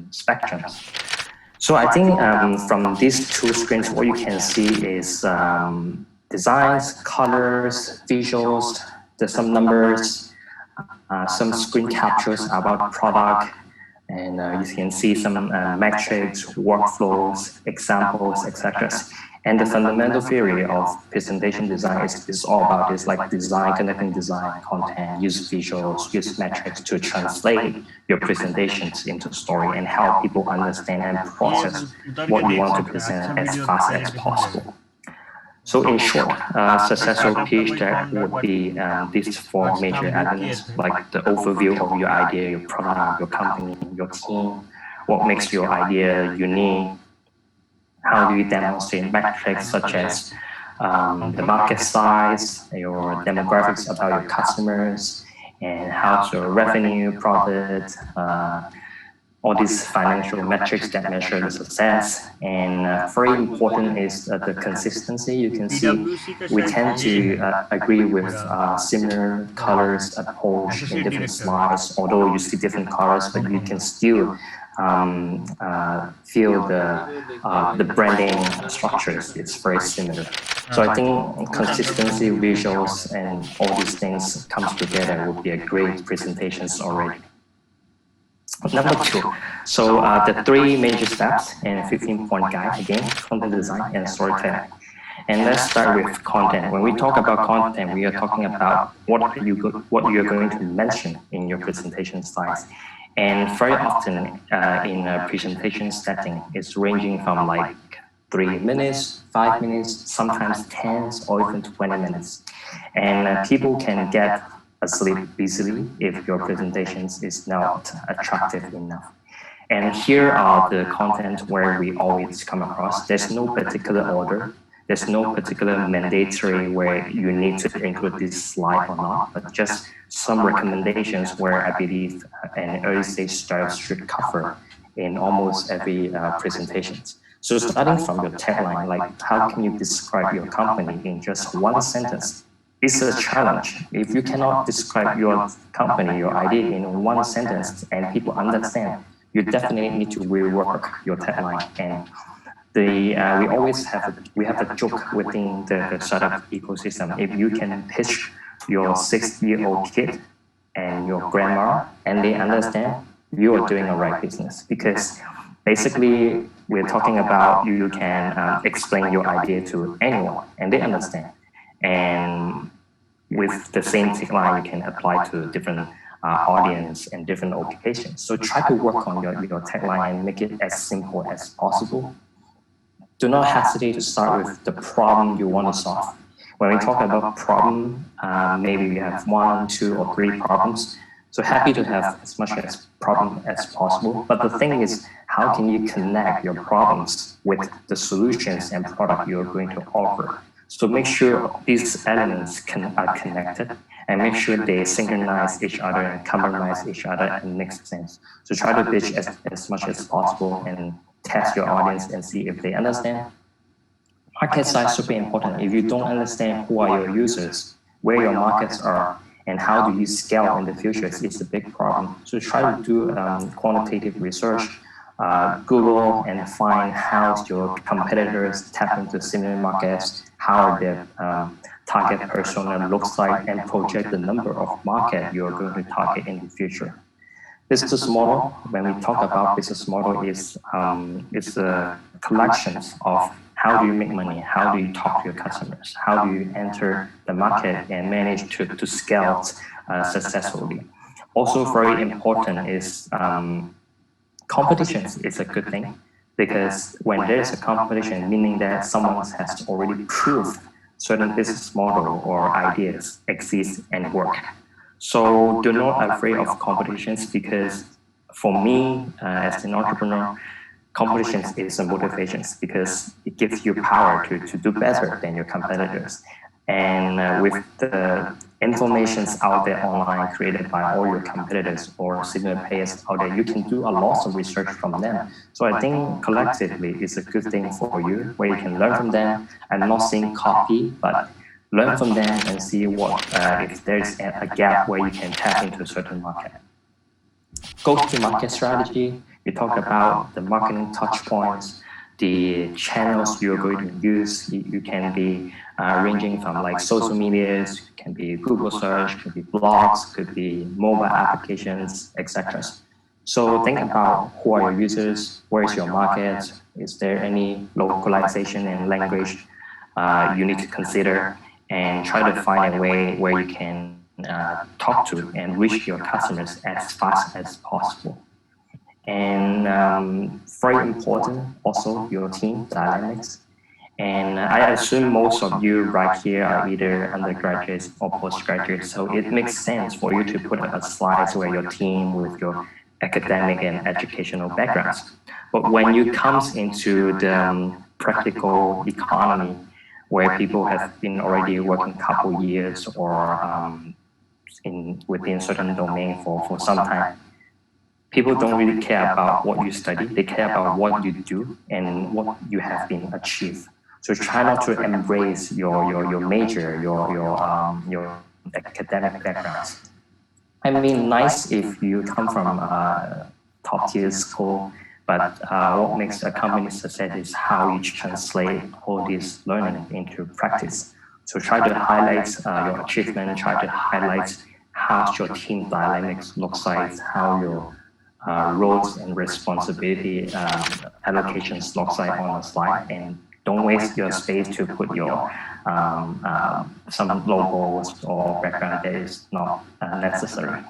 spectrums. So I think from these two screens, what you can see is designs, colors, visuals, there's some numbers, some screen captures about product, and you can see some metrics, workflows, examples, etc. And the fundamental theory of presentation design is all about this, like design, connecting design, content, use visuals, use metrics to translate your presentations into story and help people understand and process what you want to present as fast as possible. So in short, successful pitch deck would be these four major elements, like the overview of your idea, your product, your company, your team, what makes your idea unique, how do you demonstrate metrics such as the market size, your demographics about your customers, and how's your revenue, profit, all these financial metrics that measure the success. And very important is the consistency. You can see we tend to agree with similar colors approach in different slides, although you see different colors, but you can still feel the branding structures. It's very similar. So I think consistency, visuals, and all these things comes together would be a great presentations already. Number two, so the three major steps in a 15-point guide, again, content design and storytelling. And let's start with content. When we talk about content, we are talking about what you're going to mention in your presentation slides. And very often in a presentation setting, it's ranging from like 3 minutes, 5 minutes, sometimes 10 or even 20 minutes. And people can get asleep easily if your presentations is not attractive enough. And here are the content where we always come across. There's no particular order. There's no particular mandatory where you need to include this slide or not, but just some recommendations where I believe an early stage startup should cover in almost every presentation. So starting from your tagline, like how can you describe your company in just one sentence? It's a challenge. If you cannot describe your company, your idea in one sentence and people understand, you definitely need to rework your tagline. And we always have a joke within the startup ecosystem. If you can pitch your 6-year-old kid and your grandma and they understand, you are doing the right business. Because basically, we're talking about you can explain your idea to anyone and they understand. And with the same tagline, you can apply to different audience and different occasions. So try to work on your tagline and make it as simple as possible. Do not hesitate to start with the problem you want to solve. When we talk about problem, maybe we have 1, 2, or 3 problems. So happy to have as much as problem as possible. But the thing is, how can you connect your problems with the solutions and product you're going to offer? So make sure these elements are connected and make sure they synchronize each other and compromise each other and make sense. So try to pitch as much as possible and test your audience and see if they understand. Market size is super important. If you don't understand who are your users, where your markets are, and how do you scale in the future, it's a big problem. So try to do quantitative research, Google and find how your competitors tap into similar markets, how their target persona looks like, and project the number of market you're going to target in the future. Business model, when we talk about business model, is a collection of how do you make money, how do you talk to your customers, how do you enter the market and manage to scale successfully. Also very important is competition is a good thing, because when there is a competition, meaning that someone has already proved certain business model or ideas exist and work. So do not afraid of competitions, because for me, as an entrepreneur, competition is a motivation because it gives you power to do better than your competitors. And with the information out there online created by all your competitors or similar players out there, you can do a lot of research from them. So I think collectively it's a good thing for you, where you can learn from them and not saying copy, but learn from them and see what if there's a gap where you can tap into a certain market. Go-to-market strategy. We talk about the marketing touch points, the channels you're going to use. You can be ranging from like social medias, can be Google search, could be blogs, could be mobile applications, etc. So think about who are your users, where is your market, is there any localization in language you need to consider, and try to find a way where you can talk to and reach your customers as fast as possible. And very important also your team dynamics. And I assume most of you right here are either undergraduates or postgraduates, so it makes sense for you to put a slide where your team with your academic and educational backgrounds. But when you comes into the practical economy, where people have been already working a couple years or within certain domain for some time, people don't really care about what you study. They care about what you do and what you have been achieved. So try not to embrace your major, your academic backgrounds. I mean, nice if you come from a top tier school, but what makes a company success is how you translate all this learning into practice. So try to highlight your achievement, try to highlight how your team dynamics looks like, how your roles and responsibility allocations looks like on a slide, and don't waste your space to put your some logos or background that is not necessary.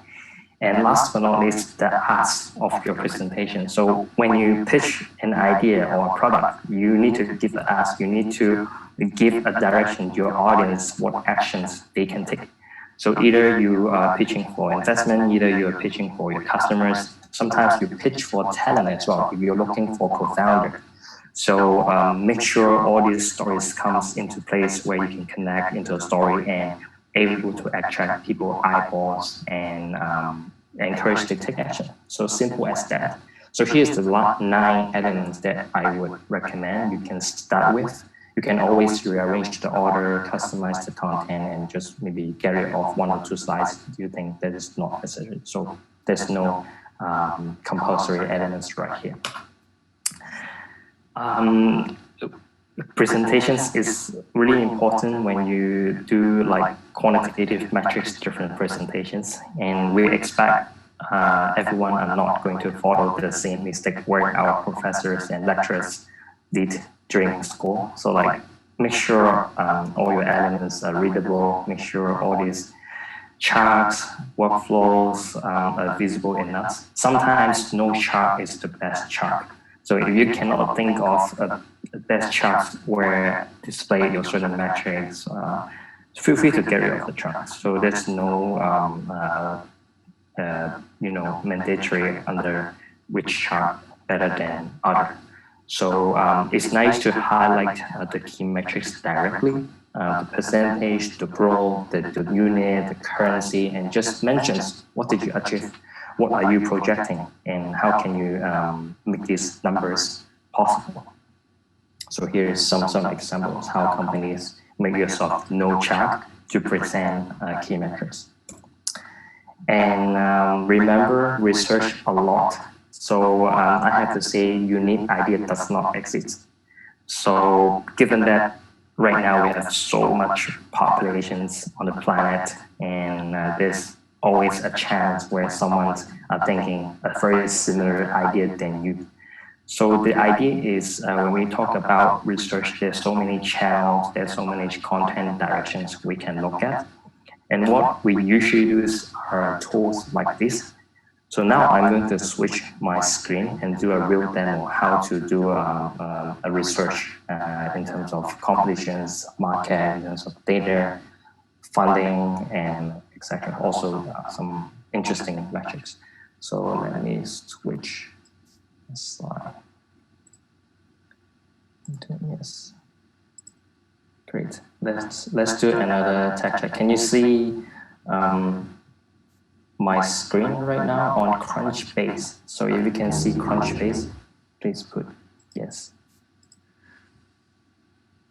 And last but not least, the ask of your presentation. So when you pitch an idea or a product, you need to give an ask. You need to give a direction to your audience, what actions they can take. So either you are pitching for investment, either you're pitching for your customers. Sometimes you pitch for talent as well if you're looking for co-founder. So make sure all these stories comes into place where you can connect into a story and able to attract people eyeballs and encourage to take action. So simple as that. So here's the 9 elements that I would recommend you can start with. You can always rearrange the order, customize the content, and just maybe get rid of 1 or 2 slides you think that is not necessary. So there's no compulsory elements right here. Presentations is really important when you do like quantitative metrics driven presentations, and we expect everyone are not going to follow the same mistake where our professors and lecturers did during school. So like make sure all your elements are readable, make sure all these charts, workflows are visible enough. Sometimes no chart is the best chart. So if you cannot think of a best chart where display your certain metrics, feel free to get rid of the chart. So there's no mandatory under which chart better than other. So it's nice to highlight the key metrics directly, the percentage, the growth, the unit, the currency, and just mentions what did you achieve, what are you projecting, and how can you make these numbers possible. So here's some examples how companies make use of no chart to present key metrics. And remember, research a lot. So I have to say, unique idea does not exist. So given that right now we have so much populations on the planet, and there's always a chance where someone's thinking a very similar idea than you. So the idea is when we talk about research, there's so many channels, there's so many content directions we can look at. And what we usually use are tools like this. So now I'm going to switch my screen and do a real demo how to do a research in terms of competitions, market, in terms of data, funding, and etc. Also some interesting metrics. So let me switch the slide. Yes. Great. Let's do another tech check. Can you see my screen right now on Crunchbase? So if you can see Crunchbase, please put yes.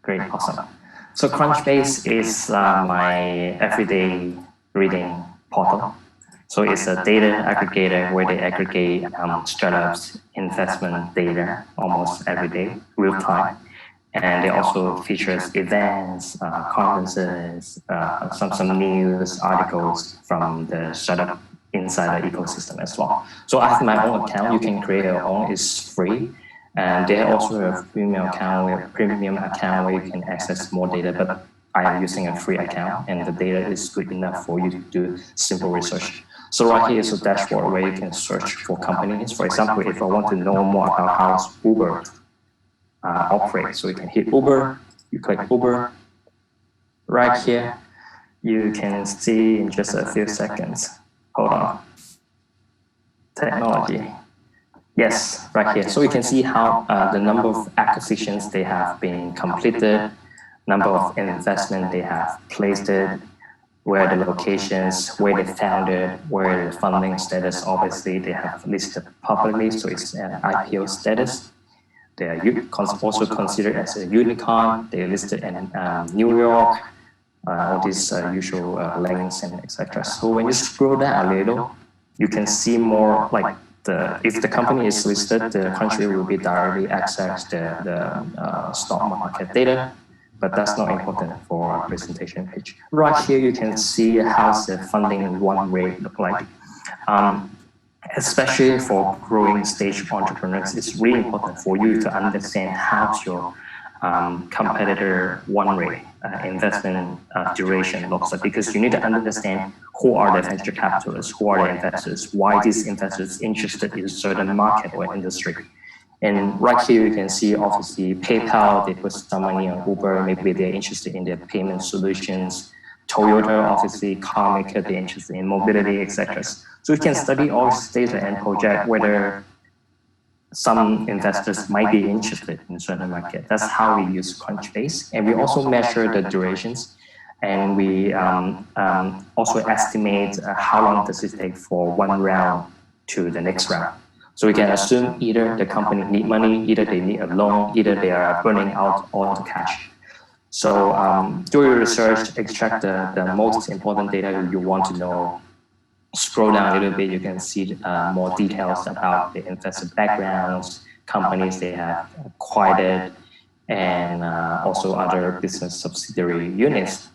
Great, awesome. So Crunchbase is my everyday reading portal. So it's a data aggregator where they aggregate startups, investment data almost every day, real time. And it also features events, conferences, some news articles from the startup inside the ecosystem as well. So I have my own account. You can create your own. It's free. And they also have a premium account where you can access more data. But I am using a free account, and the data is good enough for you to do simple research. So right here is a dashboard where you can search for companies. For example, if I want to know more about how Uber operate. So you can hit Uber, you click Uber. Right here, you can see in just a few seconds. Hold on. Technology. Yes, right here. So you can see how the number of acquisitions they have been completed, number of investment they have placed it, where the locations, where they founded, where the funding status. Obviously, they have listed publicly, so it's an IPO status. They are also considered as a unicorn. They are listed in New York, all these usual links and etc. So when you scroll down a little, you can see more like if the company is listed, the country will be directly access the stock market data, but that's not important for our presentation page. Right here, you can see how the funding one rate look like. Especially for growing stage entrepreneurs, it's really important for you to understand how your competitor one rate investment duration looks like, because you need to understand who are the venture capitalists, who are the investors, why these investors interested in certain market or industry. And right here you can see obviously PayPal, they put some money on Uber, maybe they're interested in their payment solutions. Toyota, obviously, car maker, they're interested in mobility, etc. So you can study all this data and project whether some investors might be interested in certain market. That's how we use Crunchbase. And we also measure the durations, and we also estimate how long does it take for one round to the next round. So we can assume either the company need money, either they need a loan, either they are burning out all the cash. So do your research, extract the most important data you want to know. Scroll down a little bit, you can see more details about the investor backgrounds, companies they have acquired, and also other business subsidiary units.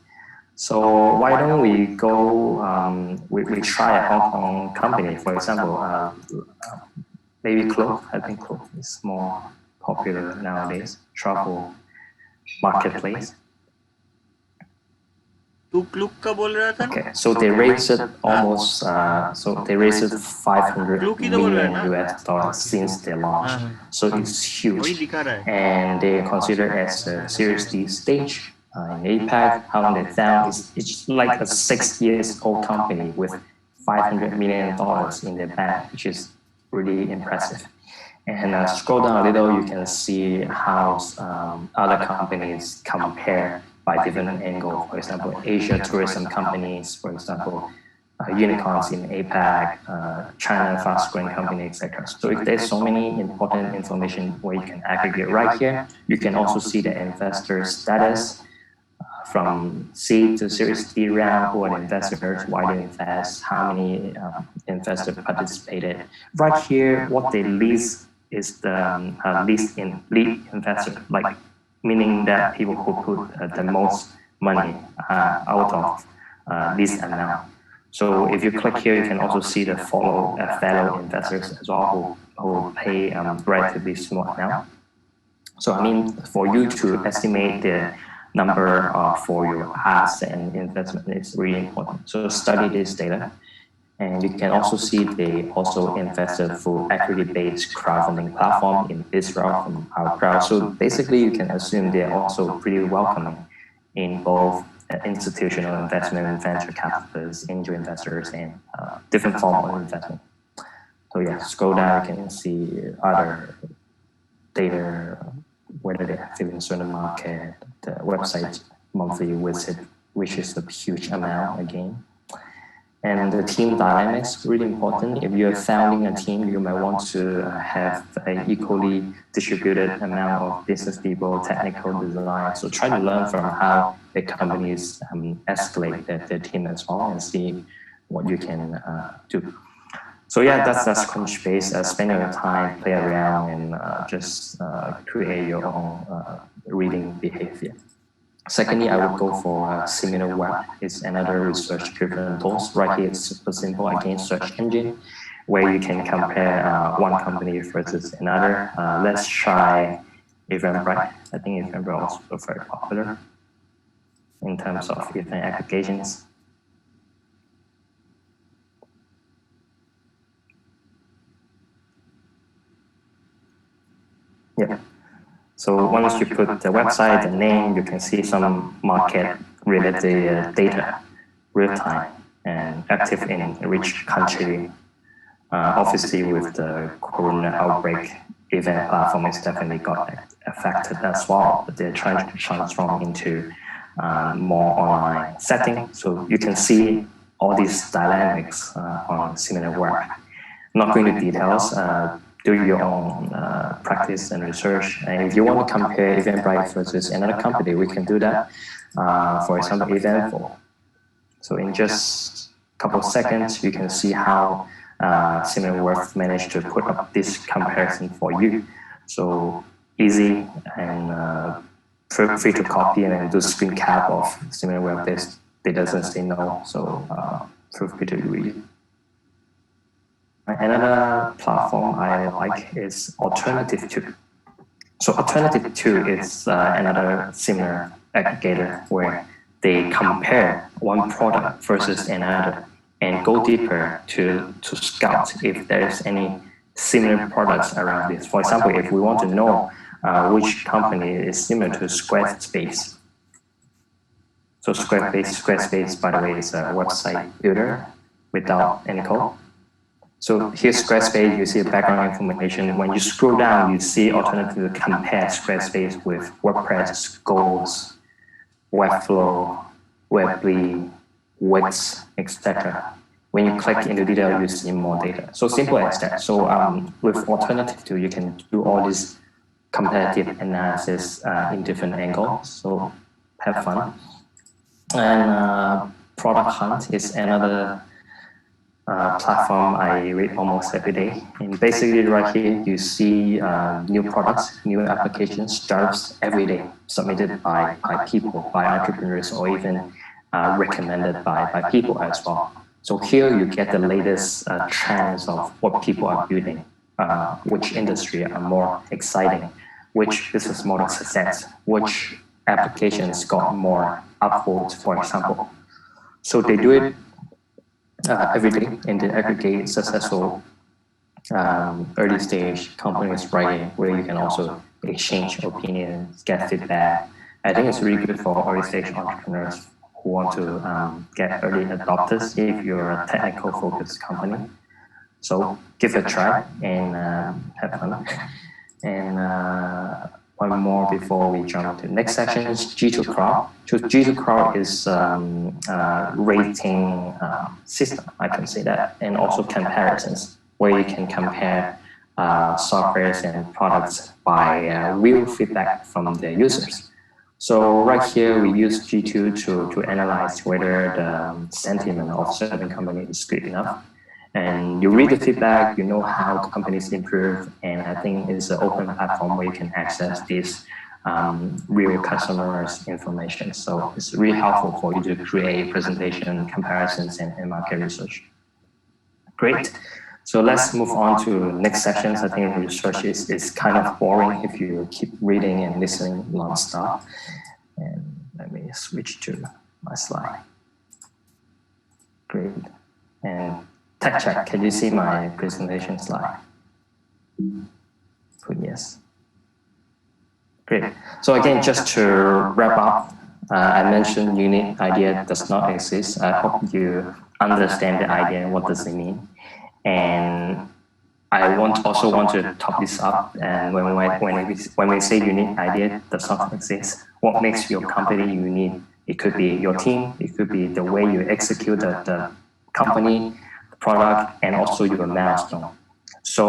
So why don't we go, we try a Hong Kong company, for example, maybe Klook. I think Klook is more popular nowadays, travel marketplace. Okay, so they raised it almost, so they raised it $500 million US since they launched. So it's huge, and they are considered as a Series D stage in APAC. How long they found it's like a 6 years old company with $500 million in their bank, which is really impressive. And scroll down a little, you can see how other companies compare by different angles. For example, Asia tourism companies, for example, unicorns in APAC, China fast-growing company, etc. So if there's so many important information where you can aggregate right here, you can also see the investor status from C to Series D round, who are the investors, why they invest, how many investors participated. Right here, what they list is the lead investor, like meaning that people who put the most money out of this amount. So if you click here, you can also see the fellow investors as well who pay relatively small amount. So I mean, for you to estimate the number for your asset and investment is really important. So study this data. And you can also see they also invested through equity-based crowdfunding platform in Israel from our crowd. So basically, you can assume they're also pretty welcoming in both institutional investment, venture capitalists, angel investors, and different forms of investment. So yeah, scroll down, you can see other data, whether they're active in certain market, the website monthly visit, which is a huge amount again. And the team dynamics is really important. If you're founding a team, you might want to have an equally distributed amount of business people, technical design. So try to learn from how the companies escalate their team as well and see what you can do. So yeah, that's Crunchbase. Spend your time, play around, and just create your own reading behavior. Secondly, I would go for SimilarWeb. It's another research-driven tools. Right here, it's super simple. Again, search engine, where you can compare one company versus another. Let's try Eventbrite. I think Eventbrite is also very popular in terms of event applications. Yeah. So once you put the website, the name, you can see some market-related data, real-time, and active in which country. Obviously, with the corona outbreak, event platform is definitely got affected as well. But they're trying to transform into more online setting. So you can see all these dynamics on SimilarWeb. Not going into details. Do your own practice and research. And if you want to compare Eventbrite versus another company, we can do that. For example, Eventful. So in just a couple of seconds, you can see how SimilarWeb managed to put up this comparison for you. So easy and free to copy and then do screen cap of SimilarWeb. They doesn't say no, so feel free to read. Another platform I like is Alternative2. So Alternative2 is another similar aggregator where they compare one product versus another and go deeper to scout if there's any similar products around this. For example, if we want to know which company is similar to Squarespace. So Squarespace, by the way, is a website builder without any code. So here's Squarespace, you see the background information. When you scroll down, you see Alternative to compare Squarespace with WordPress, Goals, Webflow, Weebly, Wix, etc. When you click into detail, you see more data. So simple as that. So with Alternative2, you can do all this comparative analysis in different angles. So have fun. And Product Hunt is another platform I read almost every day. And basically right here, you see new products, new applications, startups every day submitted by people, by entrepreneurs, or even recommended by people as well. So here you get the latest trends of what people are building, which industry are more exciting, which business model success, which applications got more upvotes, for example. So they do it every day in the aggregate successful early stage companies writing where you can also exchange opinions, get feedback. I think it's really good for early stage entrepreneurs who want to get early adopters if you're a technical focused company. So give it a try and have fun. And one more before we jump to the next section is G2 Crowd. So G2 Crowd is rating system, I can say that, and also comparisons where you can compare softwares and products by real feedback from the users. So right here, we use G2 to analyze whether the sentiment of certain company is good enough. And you read the feedback, you know how companies improve, and I think it's an open platform where you can access this real customers' information. So it's really helpful for you to create presentation, comparisons, and market research. Great. So let's move on to next sessions. I think research is kind of boring if you keep reading and listening non-stop. And let me switch to my slide. Great. And tech check, can you see my presentation slide? Put yes. Great. So again, just to wrap up, I mentioned unique idea does not exist. I hope you understand the idea and what does it mean. And I also want to top this up. And when we say unique idea does not exist, what makes your company unique? It could be your team. It could be the way you execute the company, the product, and also your milestone. So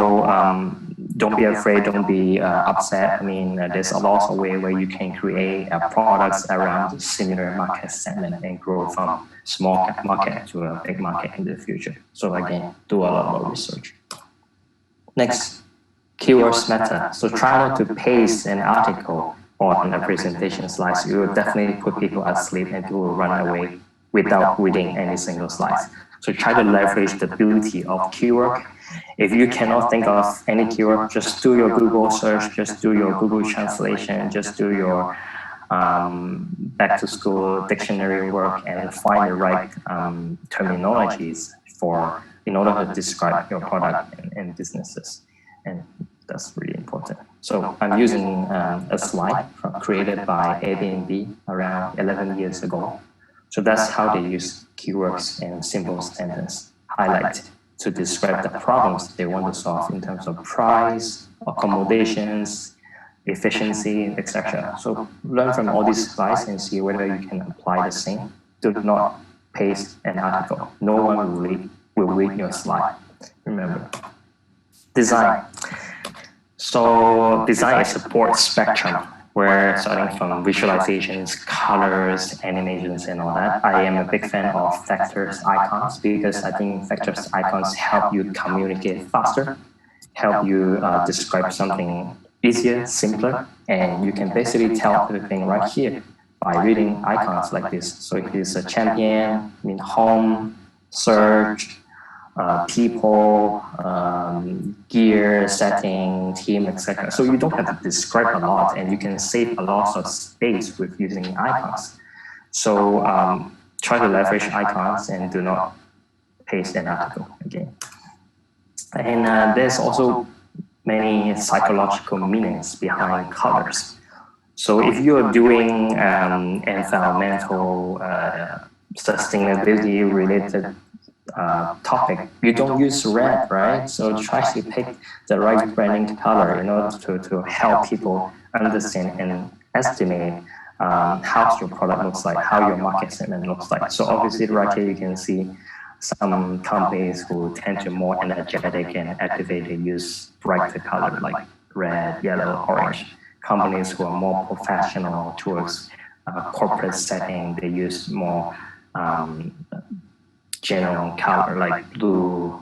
don't be afraid, don't be upset. I mean, there's a lot of way where you can create products around similar market segment and grow from small market to a big market in the future. So again, do a lot of research. Next, keywords matter. So try not to paste an article on a presentation slides. You will definitely put people asleep and people will run away without reading any single slides. So try to leverage the beauty of keyword. If you cannot think of any keyword, just do your Google search, just do your Google translation, just do your back to school dictionary work and find the right terminologies in order to describe your product and businesses. And that's really important. So I'm using a slide created by Airbnb around 11 years ago. So that's how they use keywords and simple sentence highlight to describe the problems they want to solve in terms of price, accommodations, efficiency, etc. So learn from all these slides and see whether you can apply the same. Do not paste an article. No one will read your slide. Remember. Design. So design is a broad spectrum where starting from visualizations, colors, animations, and all that. I am a big fan of vectors icons because I think vectors icons help you communicate faster, help you describe something easier, simpler, and you can basically tell everything right here by reading icons like this. So it is a champion, home, search, people, gear, setting, team, etc. So you don't have to describe a lot, and you can save a lot of space with using icons. So try to leverage icons and do not paste an article again. And there's also many psychological meanings behind colors. So if you're doing environmental sustainability related topic, you don't use red, right? So try to pick the right branding color in order to help people understand and estimate how your product looks like, how your market segment looks like. So obviously right here you can see some companies who tend to more energetic and activated use brighter color like red, yellow, orange. Companies who are more professional towards corporate setting, they use more general color like blue,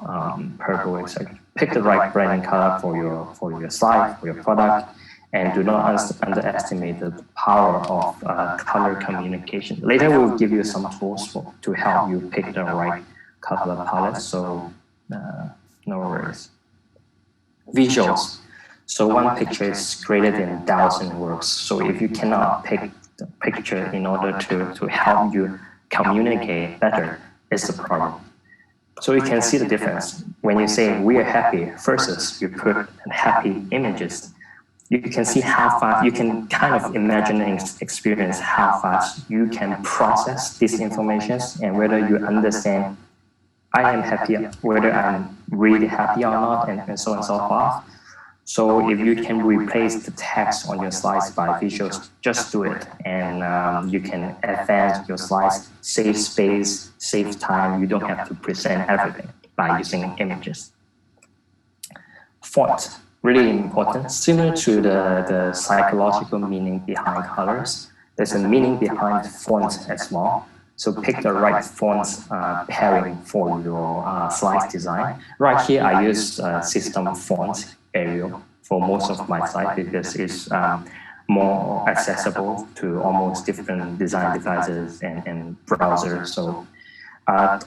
purple, etc. Pick the right branding color for your slide, for your product, and do not underestimate the power of color communication. Later, we'll give you some tools to help you pick the right color palette, so no worries. Visuals. So one picture is greater than 1,000 words. So if you cannot pick the picture in order to help you communicate better, it's a problem. So you can see the difference. When you say we are happy versus you put happy images, you can see how fast, you can kind of imagine and experience how fast you can process these informations and whether you understand I am happy, whether I'm really happy or not, and so on and so forth. So if you can replace the text on your slides by visuals, just do it. And you can advance your slides, save space, save time. You don't have to present everything by using images. Font, really important. Similar to the psychological meaning behind colors, there's a meaning behind font as well. So pick the right font pairing for your slides design. Right here, I use system font Arial for most of my site because it's more accessible to almost different design devices and browsers. So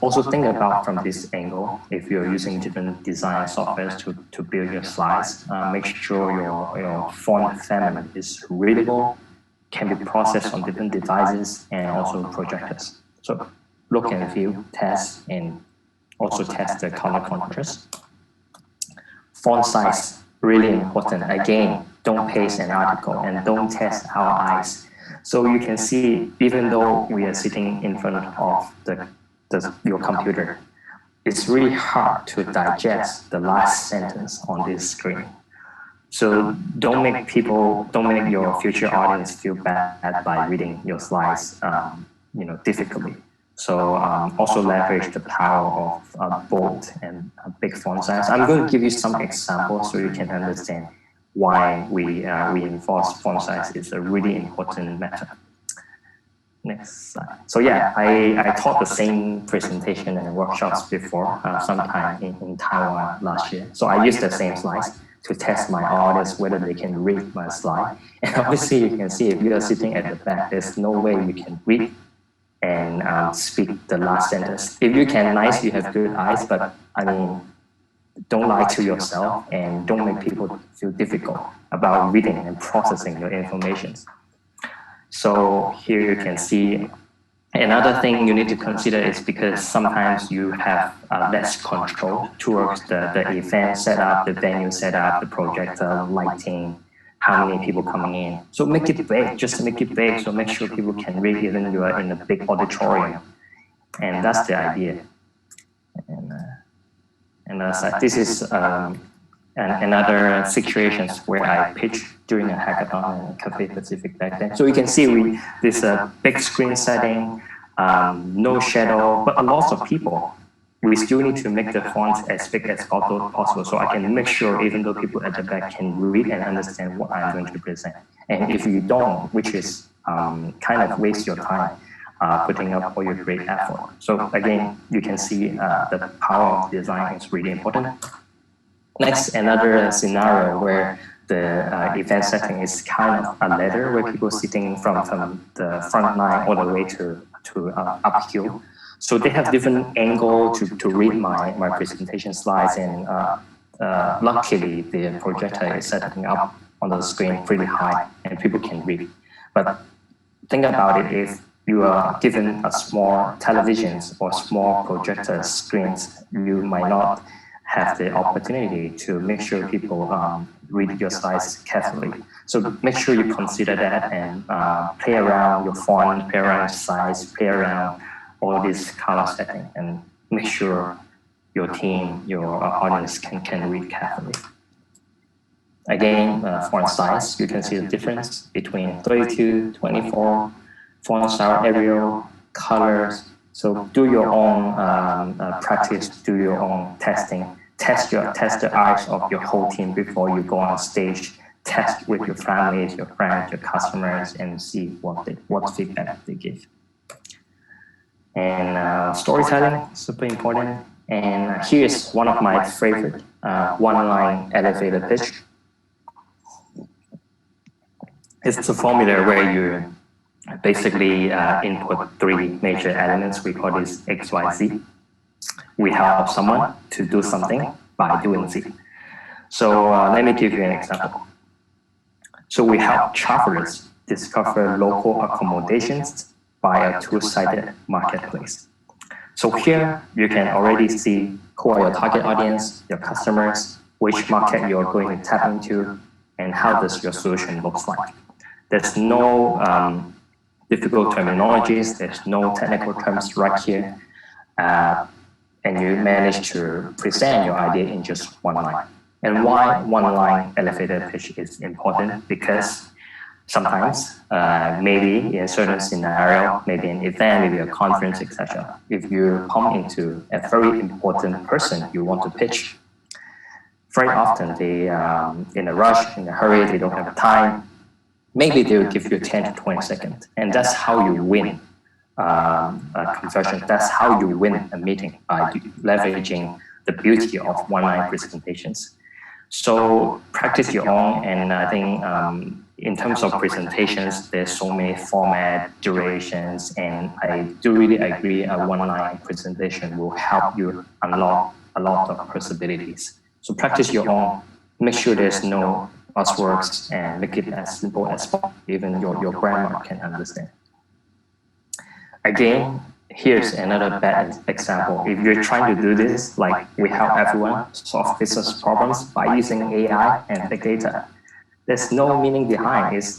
also think about from this angle, if you're using different design softwares to build your slides, make sure your font family is readable, can be processed on different devices and also projectors. So look and view, test, and also test the color contrast. Font size, really important. Again, don't paste an article and don't test our eyes. So you can see, even though we are sitting in front of your computer, it's really hard to digest the last sentence on this screen. So don't make your future audience feel bad by reading your slides, difficultly. So also leverage the power of bold and big font size. I'm going to give you some examples so you can understand why we reinforce font size is a really important matter. Next slide. So yeah, I taught the same presentation and workshops before, sometime in Taiwan last year. So I used the same slides to test my audience whether they can read my slide. And obviously you can see if you are sitting at the back, there's no way you can read and speak the last sentence. If you can, nice, you have good eyes, but I mean, don't lie to yourself and don't make people feel difficult about reading and processing your information. So here you can see another thing you need to consider is because sometimes you have less control towards the event setup, the venue setup, the projector, lighting, how many people coming in. So make it big, just make it big, so make sure people can read even you are in a big auditorium. And that's the idea. And this is another situations where I pitched during a hackathon in Cafe Pacific back then. So you can see this big screen setting, no shadow, but a lot of people. We still need to make the font as big as possible so I can make sure even though people at the back can read and understand what I'm going to present. And if you don't, which is kind of waste your time putting up all your great effort. So again, you can see the power of design is really important. Next, another scenario where the event setting is kind of a ladder where people sitting from the front line all the way to uphill. So they have different angle to read my presentation slides, and luckily the projector is setting up on the screen pretty high and people can read. But think about it, if you are given a small televisions or small projector screens, you might not have the opportunity to make sure people read your slides carefully. So make sure you consider that and play around your font, play around your size, play around all this color setting, and make sure your team, your audience can read carefully. Again, font size, you can see the difference between 32, 24, font style, Arial, colors. So do your own practice, do your own testing. Test the eyes of your whole team before you go on stage. Test with your families, your friends, your customers, and see what feedback they give. And storytelling, super important. And here's one of my favorite one-line elevator pitch. It's a formula where you basically input three major elements. We call this X, Y, Z. We help someone to do something by doing Z. So let me give you an example. So we help travelers discover local accommodations by a two-sided marketplace. So here you can already see who are your target audience, your customers, which market you're going to tap into, and how does your solution looks like. There's no difficult terminologies, there's no technical terms right here, and you manage to present your idea in just one line. And why one-line elevator pitch is important? Because sometimes, maybe in a certain scenario, maybe an event, maybe a conference, etc. If you come into a very important person you want to pitch, very often they, in a rush, in a hurry, they don't have time. Maybe they will give you 10 to 20 seconds, and that's how you win a conversion. That's how you win a meeting, by leveraging the beauty of one-line presentations. So practice your own, and I think in terms of presentations, there's so many format, durations, and I do really agree a one-line presentation will help you unlock a lot of possibilities. So practice your own, make sure there's no buzzwords, and make it as simple as possible, even your grandma can understand. Again, here's another bad example. If you're trying to do this, like we help everyone solve business problems by using AI and big data, there's no meaning behind. It's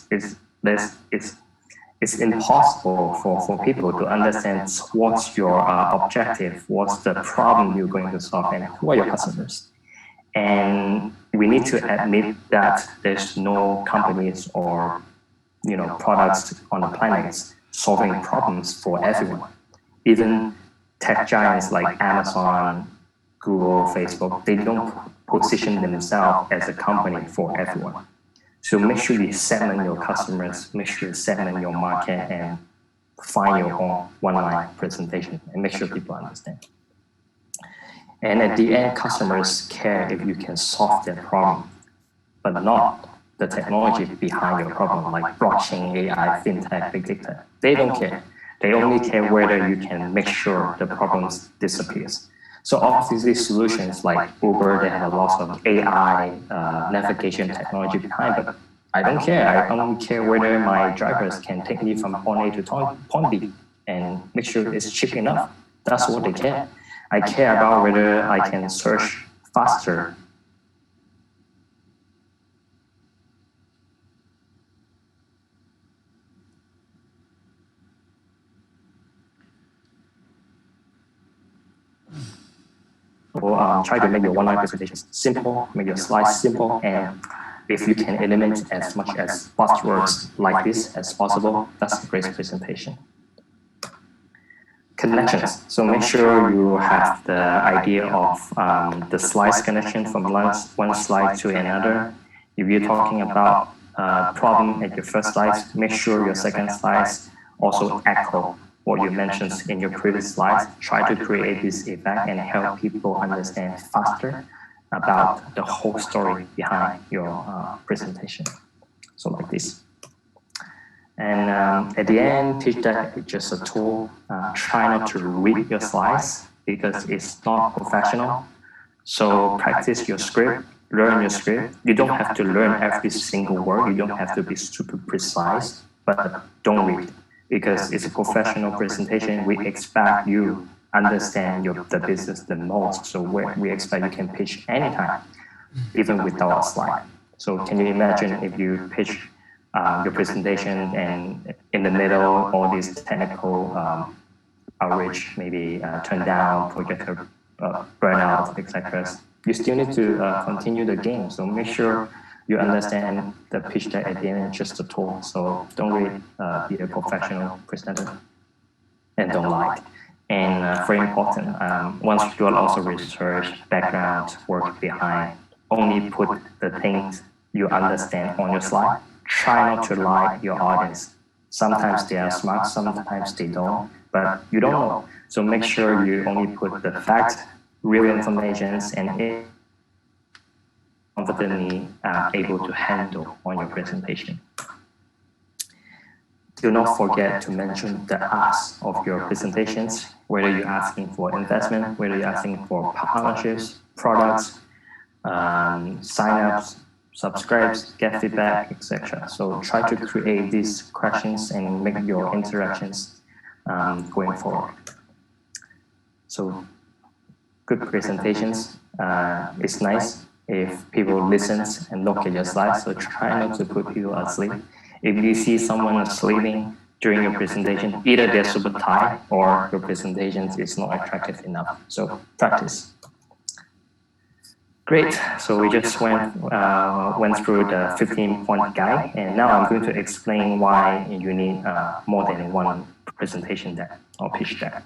impossible for people to understand what's your objective, what's the problem you're going to solve, and who are your customers. And we need to admit that there's no companies or products on the planet solving problems for everyone. Even tech giants like Amazon, Google, Facebook, they don't position themselves as a company for everyone. So make sure you segment your customers, make sure you segment your market, and find your own one-line presentation, and make sure people understand. And at the end, customers care if you can solve their problem, but not the technology behind your problem, like blockchain, AI, fintech, big data. They don't care. They only care whether you can make sure the problems disappears. So obviously solutions like Uber, they have a lot of AI navigation technology behind, but I don't care. I only care whether my drivers can take me from point A to point B and make sure it's cheap enough. That's what they care. I care about whether I can search faster. Or try to make your one-line presentations simple, make your slides simple, and if you can eliminate as much as buzzwords like this as possible, that's a great presentation. Connections. So make sure you have the idea of the slides connection from one slide to another. If you're talking about problem at your first slide, make sure your second slides also echo what you mentioned in your previous slides. Try to create this effect and help people understand faster about the whole story behind your presentation. So like this. And at the end, pitch deck is just a tool. Try not to read your slides because it's not professional. So practice your script, learn your script. You don't have to learn every single word. You don't have to be super precise, but don't read because it's a professional presentation. We expect you understand the business the most. So we expect you can pitch anytime, even without a slide. So can you imagine if you pitch your presentation and in the middle, all these technical outreach, maybe turn down, projector burnout, etc. You still need to continue the game. So make sure you understand the pitch deck at the end is just a tool. So don't really be a professional presenter and don't lie. And very important, once you do also research, background, work behind, only put the things you understand on your slide. Try not to lie your audience. Sometimes they are smart, sometimes they don't, but you don't know. So make sure you only put the facts, real information, and confidently able to handle on your presentation. Do not forget to mention the ask of your presentations, whether you're asking for investment, whether you're asking for partnerships, products, sign-ups, subscribes, get feedback, etc. So try to create these questions and make your interactions going forward. So good presentations is nice if people listen and look at your slides. So try not to put people asleep. If you see someone sleeping during your presentation, either they're super tired or your presentation is not attractive enough. So practice. Great. So we just went through the 15-point guide, and now I'm going to explain why you need more than one presentation deck or pitch deck.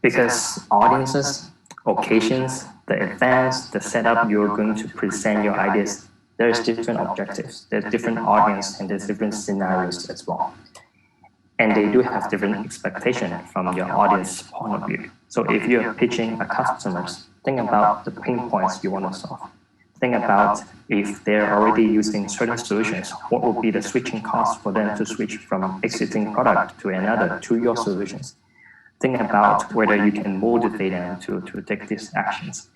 Because audiences, occasions, the events, the setup you're going to present your ideas, there's different objectives, there's different audience, and there's different scenarios as well. And they do have different expectations from your audience point of view. So if you're pitching a customers, think about the pain points you want to solve. Think about if they're already using certain solutions, what would be the switching cost for them to switch from existing product to another to your solutions. Think about whether you can motivate them to take these actions.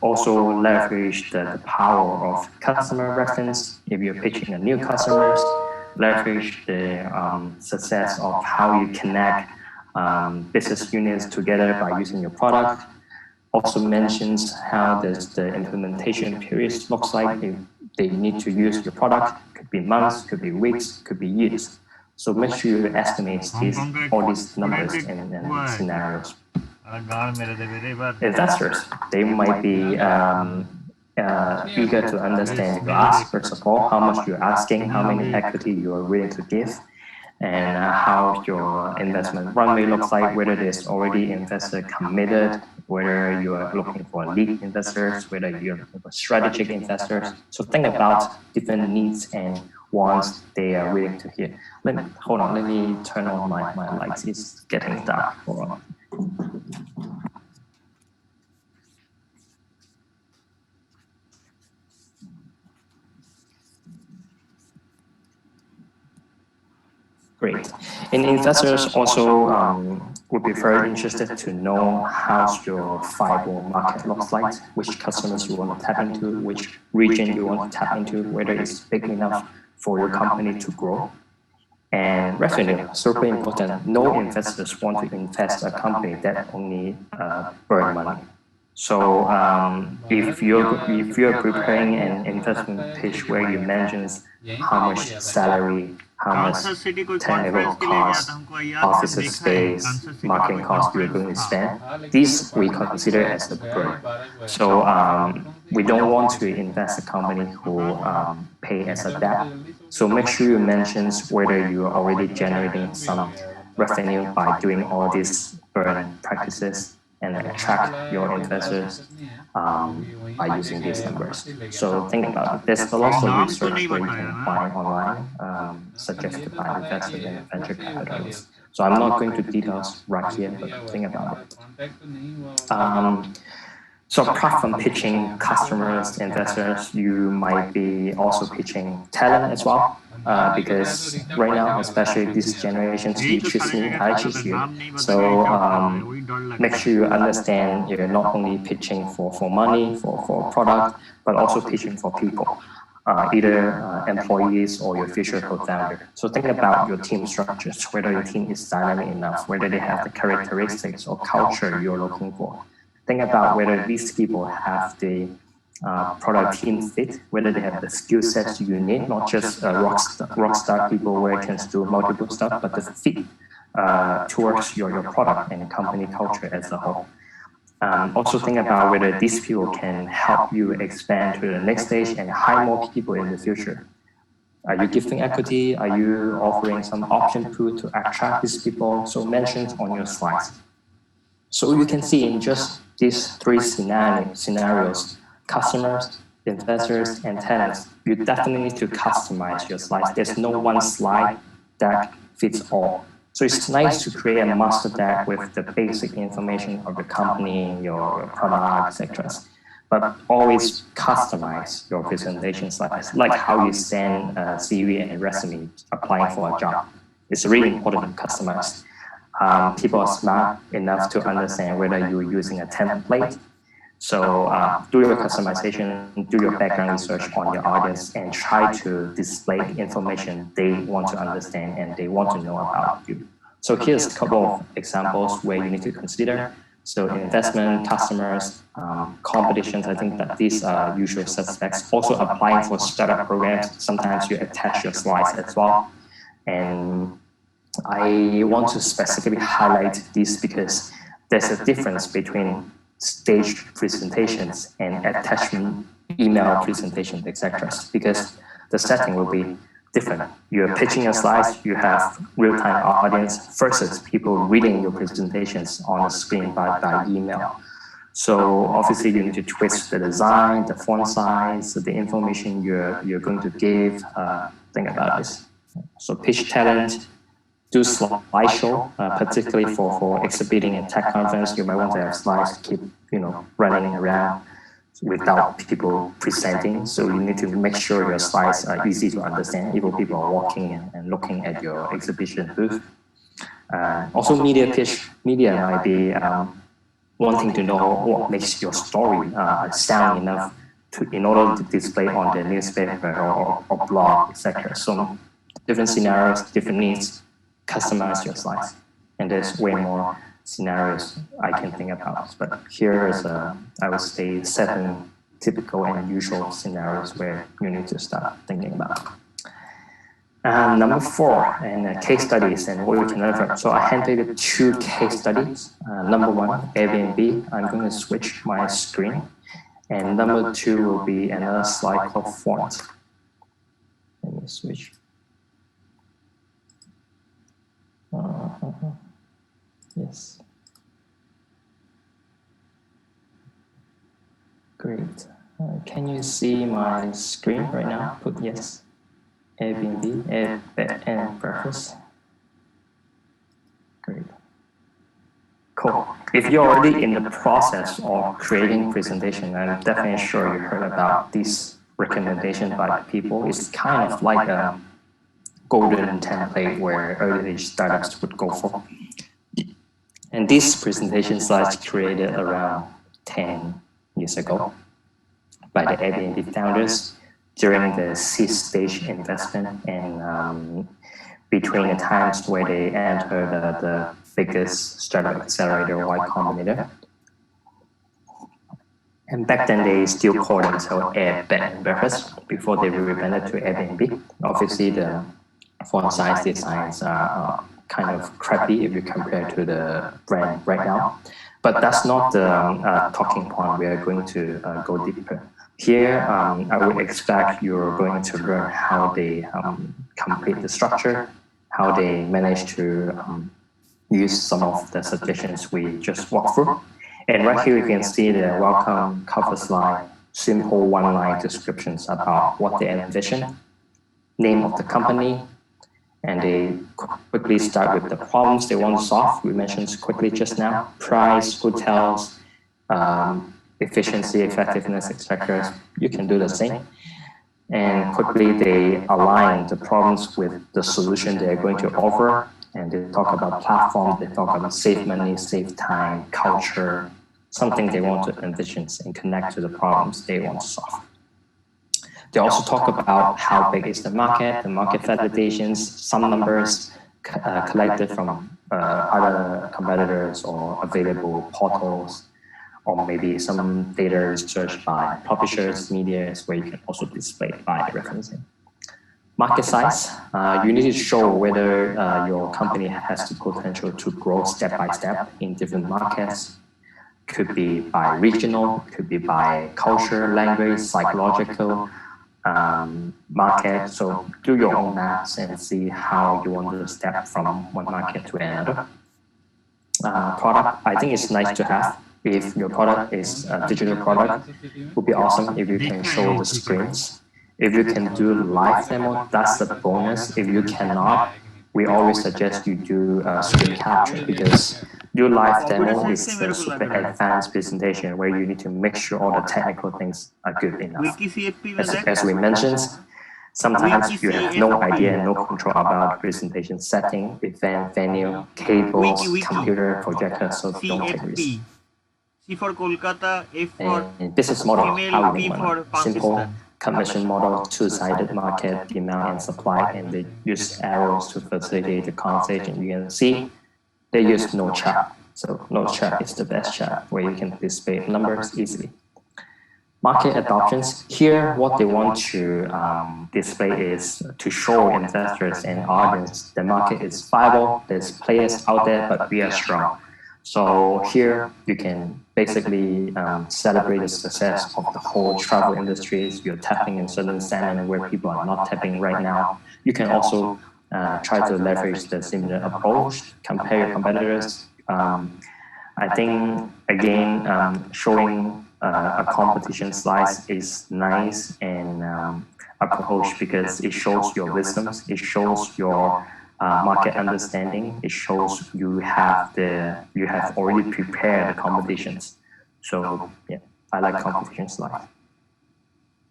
Also leverage the power of customer reference. If you're pitching a new customers, leverage the success of how you connect business units together by using your product. Also mentions how the implementation periods looks like if they need to use your product. Could be months, could be weeks, could be years. So make sure you estimate all these numbers and scenarios. Investors, they might be eager to understand your ask, first of all, how much you're asking, how many equity you are willing to give. and how your investment runway looks like, whether there's already investor committed, whether you are looking for lead investors, whether you're looking for strategic investors. So think about different needs and wants they are willing to hear. Hold on, let me turn on my lights. It's getting dark. Hold on. Great. And investors also would be very interested to know how your viable market looks like, which customers you want to tap into, which region you want to tap into, whether it's big enough for your company to grow. And revenue, super important. No investors want to invest a company that only burn money. So if you're preparing an investment pitch where you mention how much salary, how much technical cost, office space, marketing cost you're going to spend, these we consider as the burn. So we don't want to invest a company who pay as a debt. So make sure you mention whether you are already generating some revenue by doing all these burn practices and attract your investors by using these numbers. So think about it. There's a lot of research where you can find online, suggested by investors and venture capitalists. So I'm not going to details right here, but think about it. So apart from pitching customers, investors, you might be also pitching talent as well. Because right now, especially this generation, you choose me, I choose you. So make sure you understand you're not only pitching for money, for product, but also pitching for people, either employees or your future co-founder. So think about your team structures, whether your team is dynamic enough, whether they have the characteristics or culture you're looking for. Think about whether these people have the product team fit, whether they have the skill sets you need, not just rock star people where you can do multiple stuff, but the fit towards your product and company culture as a whole. Also think about whether these people can help you expand to the next stage and hire more people in the future. Are you giving equity? Are you offering some option pool to attract these people? So mentioned on your slides. So you can see in just these three scenarios, customers, investors, and tenants, you definitely need to customize your slides. There's no one slide that fits all. So it's nice to create a master deck with the basic information of the company, your product, etc. But always customize your presentation slides, like how you send a CV and a resume applying for a job. It's really important to customize. People are smart enough to understand whether you're using a template. So do your customization, do your background research on your audience, and try to display information they want to understand and they want to know about you. So here's a couple of examples where you need to consider. So investment, customers, competitions, I think that these are usual suspects. Also applying for startup programs, sometimes you attach your slides as well. And I want to specifically highlight this because there's a difference between staged presentations and attachment email presentations, etc. Because the setting will be different. You're pitching your slides, you have real-time audience versus people reading your presentations on the screen by email. So obviously you need to twist the design, the font size, the information you're going to give. Think about this. So pitch talent, do slideshow, particularly for exhibiting a tech conference. You might want to have slides to keep running around without people presenting. So you need to make sure your slides are easy to understand, even people are walking and looking at your exhibition booth. Also media pitch. Media might be wanting to know what makes your story sound enough in order to display on the newspaper or blog, etc. So different scenarios, different needs, customize your slides. And there's way more scenarios I can think about. But here is, I would say, 7 typical and usual scenarios where you need to start thinking about. Number 4, and case studies and what we can learn from. So I handpicked 2 case studies. Number 1, Airbnb. I'm going to switch my screen. And number 2 will be another slide called font. Let me switch. Yes. Great. Can you see my screen right now? Put yes. Airbnb, bed and breakfast. Great. Cool. If you're already in the process of creating presentation, I'm definitely sure you heard about this recommendation by people. It's kind of like a golden template where early startups would go for. And this presentation slides created around 10 years ago by the Airbnb founders during the seed stage investment and between the times where they entered the biggest startup accelerator, Y Combinator. And back then, they still called themselves Air Bed and Breakfast before they rebranded to Airbnb. Obviously, the font size designs are kind of crappy if you compare to the brand right now. But that's not the talking point. We are going to go deeper. Here, I would expect you're going to learn how they complete the structure, how they manage to use some of the suggestions we just walked through. And right here, you can see the welcome cover slide, simple one-line descriptions about what they envision, name of the company, and they quickly start with the problems they want to solve. We mentioned quickly just now, price, hotels, efficiency, effectiveness, etc. You can do the same. And quickly they align the problems with the solution they're going to offer. And they talk about platforms, they talk about save money, save time, culture, something they want to envision and connect to the problems they want to solve. They also talk about how big is the market validations, some numbers collected from other competitors or available portals, or maybe some data research by publishers, medias, where you can also display by referencing. Market size, you need to show whether your company has the potential to grow step by step in different markets. Could be by regional, could be by culture, language, psychological, market. So do your own maths and see how you want to step from one market to another. Product, I think it's nice to have. If your product is a digital product, it would be awesome if you can show the screens. If you can do live demo, that's the bonus. If you cannot, we always suggest you do screen capture, because your live demo is a super advanced presentation where you need to make sure all the technical things are good enough. As we mentioned, sometimes you have no idea and no control about presentation setting, event, venue, cables, computer, projector, so don't take risks. C for Kolkata, F for and business model, how P you for want simple commission model, two-sided market, demand and supply, and they use arrows to facilitate the conversation. You can see they use no chart. So no chart is the best chart where you can display numbers easily. Market adoptions, here what they want to display is to show investors and audience the market is viable, there's players out there, but we are strong. So here you can basically celebrate the success of the whole travel industries. You're tapping in certain segment where people are not tapping right now. You can also try to leverage the similar approach, compare your competitors. I think, again, showing a competition slice is nice and approach because it shows your wisdoms, it shows your market understanding. It shows you have already prepared the competitions. So yeah, I like competition slide.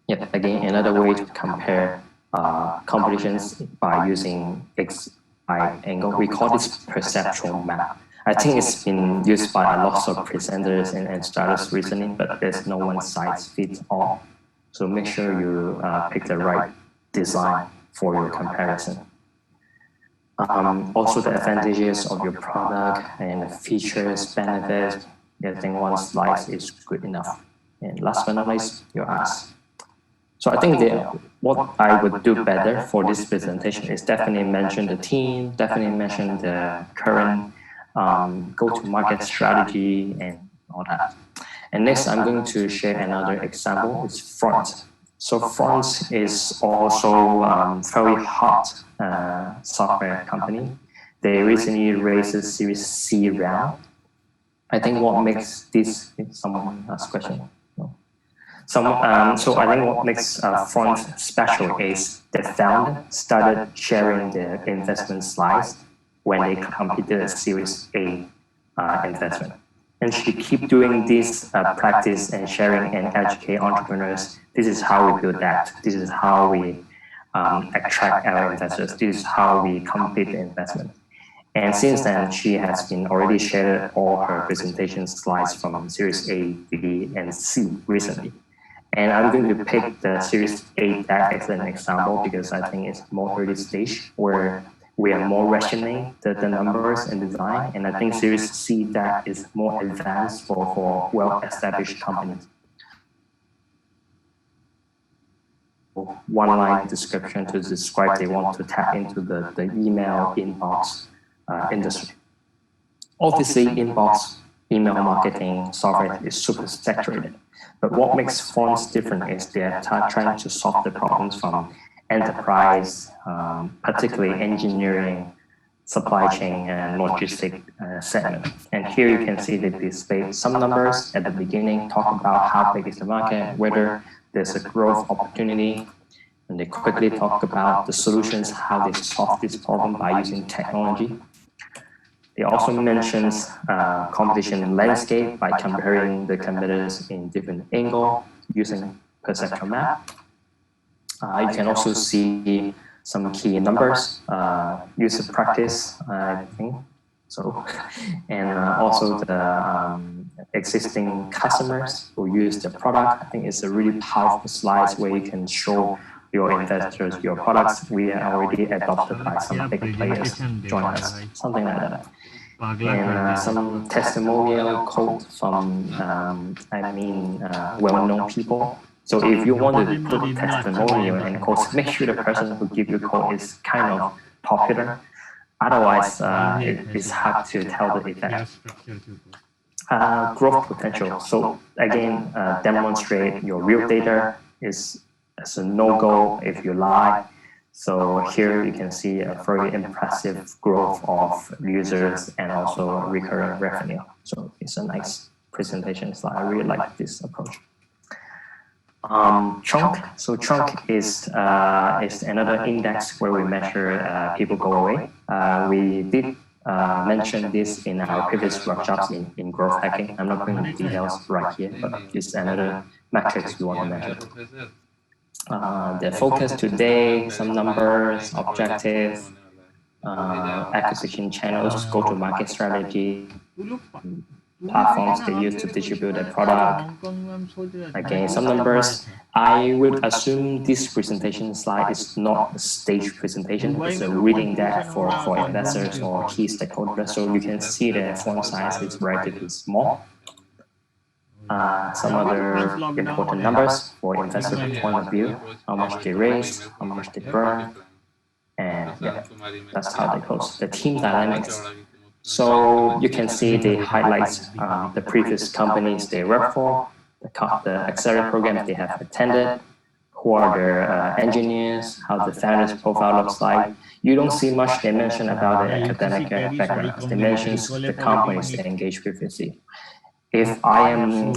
Yeah, again, another way to compare competitions by using X, Y angle. We call this perceptual map. I think it's been used by a lot of presenters and startups recently, but there's no one size fits all. So make sure you pick the right design for your comparison. Also the advantages of your product and the features, benefits. I think one slide is good enough. And last but not least, your ask. So I think what I would do better for this presentation is definitely mention the team, definitely mention the current go-to-market strategy and all that. And next, I'm going to share another example. It's Front. So Front is also very hot software company. they recently raised a Series C round. I think what makes this, someone asked question. No. So I think what makes Front special is the founder started sharing the investment slides when they completed a Series A investment. And she keep doing this practice and sharing and educate entrepreneurs. This is how we build that. This is how we attract our investors. This is how we complete the investment. And since then, she has been already shared all her presentation slides from Series A, B, and C recently. And I'm going to pick the Series A deck as an example because I think it's more early stage where we are more rationing the numbers and design. And I think Series C deck is more advanced for well-established companies. One-line description to describe they want to tap into the email inbox industry. Obviously, inbox email marketing software is super saturated. But what makes Fonts different is they're trying to solve the problems from enterprise, particularly engineering, supply chain, and logistic segment. And here you can see they display some numbers at the beginning, talk about how big is the market, whether there's a growth opportunity, and they quickly talk about the solutions, how they solve this problem by using technology. It also mentions competition landscape by comparing the competitors in different angle using perceptual map. You can also see some key numbers, user practice, I think so, and also the existing customers who use the product. I think it's a really powerful slide where you can show your investors your products. We are already adopted by some big players join us, something like that. And some testimonial quote from, well-known people. So if you want to put a testimonial and quote, make sure the person who give you a quote is kind of popular. Otherwise, it's hard to tell the effect. Growth potential. So again, demonstrate your real data is as a no-go if you lie. So here you can see a very impressive growth of users and also recurring revenue. So it's a nice presentation slide. I really like this approach. Chunk. So Chunk is another index where we measure people go away. We did mention this in our previous workshops in growth hacking. I'm not going into details right here, but it's another metrics we want to measure. The focus today, some numbers, objectives, acquisition channels, go-to-market strategy, platforms they use to distribute their product. Again, some numbers. I would assume this presentation slide is not a stage presentation. It's a reading deck for investors or key stakeholders. So you can see the font size is relatively small. Some other important numbers for investor point of view, how much they raise, how much they burn, and yeah, that's how they close. The team dynamics. So you can see they highlight the previous companies they work for, the accelerator programs they have attended, who are their engineers, how the founders profile looks like. You don't see much they mention about the academic backgrounds. They mention the companies they engage previously. If I am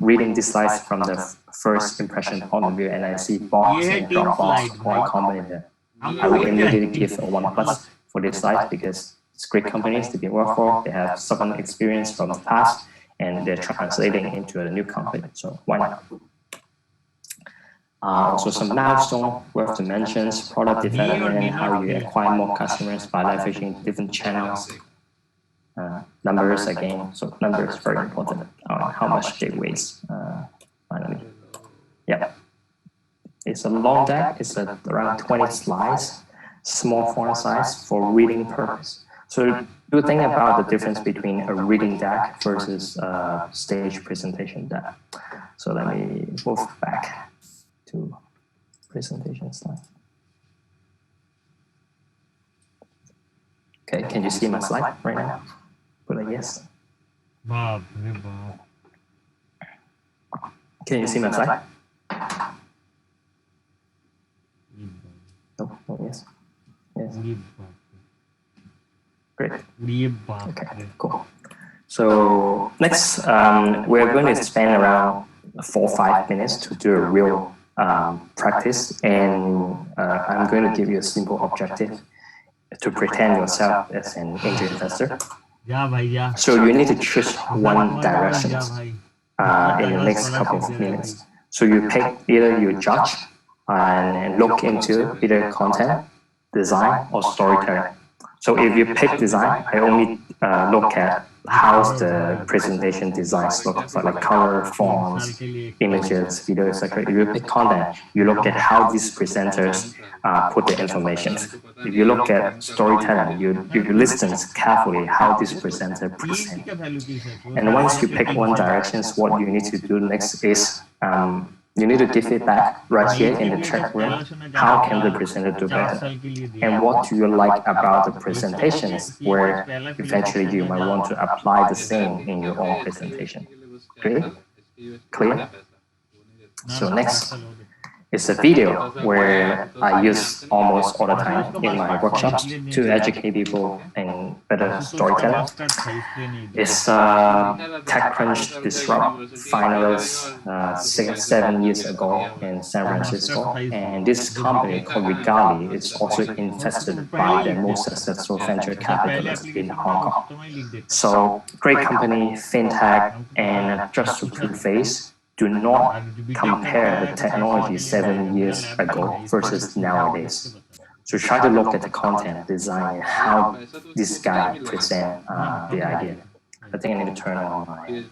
reading these slides from the first impression point of view and I see Box and Dropbox, one company there, I will immediately give a 1+ for this slide because it's great companies to be worked for. They have some experience from the past and they're translating into a new company. So why not? Also some milestone worth to mention, product development, how you acquire more customers by leveraging different channels. Numbers again, so numbers very important. How much they waste finally. Yeah, it's a long deck. It's around 20 slides, small font size for reading purpose. So do think about the difference between a reading deck versus a stage presentation deck. So let me move back to presentation slide. Okay, can you see my slide right now? Put a yes. Can you see my slide? No, no, yes. Yes. Great. Okay, Okay, cool. So next, we're going to spend around 4 or 5 minutes to do a real practice, and I'm going to give you a simple objective to pretend yourself as an angel investor. So you need to choose one direction in the next couple of minutes. So you pick either you judge and look into either content, design, or storytelling. So if you pick design, I only look at how's the presentation designs look like color, fonts, images, video, etc. If you pick content, you look at how these presenters put the information. If you look at storytelling, you listen carefully how this presenter present. And once you pick one direction, what you need to do next is you need to give feedback right here in the chat room. How can the presenter do better? And what do you like about the presentations where eventually you might want to apply the same in your own presentation? Great? Clear? So next is a video where I use almost all the time in my workshops to educate people in better storytelling. It's TechCrunch Disrupt finalist 7 years ago in San Francisco, and this company called Regali is also invested by the most successful venture capitalists in Hong Kong. So great company, fintech, and just to preface, do not compare the technology 7 years ago versus nowadays. So try to look at the content, design, and how this guy present the idea. I think I need to turn on my